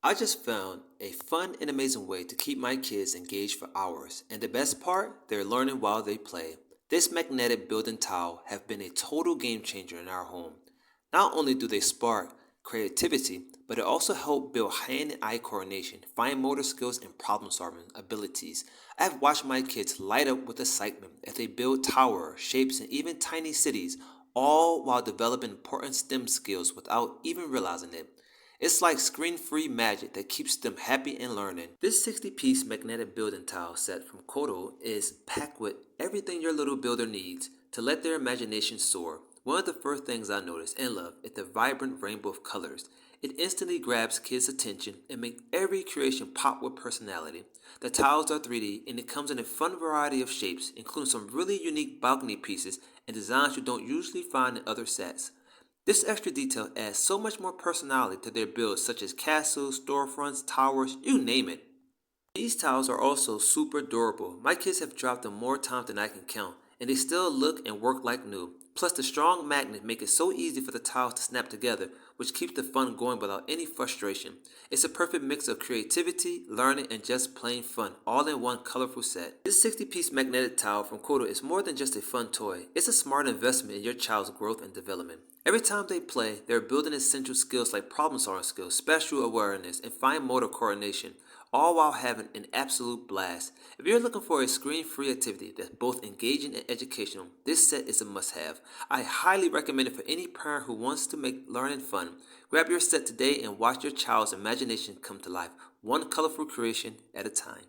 I just found a fun and amazing way to keep my kids engaged for hours, and the best part, they're learning while they play. This magnetic building tile have been a total game changer in our home. Not only do they spark creativity, but it also help build hand and eye coordination, fine motor skills, and problem solving abilities. I've watched my kids light up with excitement as they build towers, shapes, and even tiny cities, all while developing important STEM skills without even realizing it. It's like screen-free magic that keeps them happy and learning. This 60-piece magnetic building tile set from Coodoo is packed with everything your little builder needs to let their imagination soar. One of the first things I noticed and love is the vibrant rainbow of colors. It instantly grabs kids' attention and makes every creation pop with personality. The tiles are 3D and it comes in a fun variety of shapes, including some really unique balcony pieces and designs you don't usually find in other sets. This extra detail adds so much more personality to their builds, such as castles, storefronts, towers, you name it. These tiles are also super durable. My kids have dropped them more times than I can count, and they still look and work like new. Plus, the strong magnets make it so easy for the tiles to snap together, which keeps the fun going without any frustration. It's a perfect mix of creativity, learning, and just plain fun, all in one colorful set. This 60-piece magnetic tile from Coodoo is more than just a fun toy. It's a smart investment in your child's growth and development. Every time they play, they're building essential skills like problem solving skills, spatial awareness, and fine motor coordination, all while having an absolute blast. If you're looking for a screen-free activity that's both engaging and educational, this set is a must-have. I highly recommend it for any parent who wants to make learning fun. Grab your set today and watch your child's imagination come to life, one colorful creation at a time.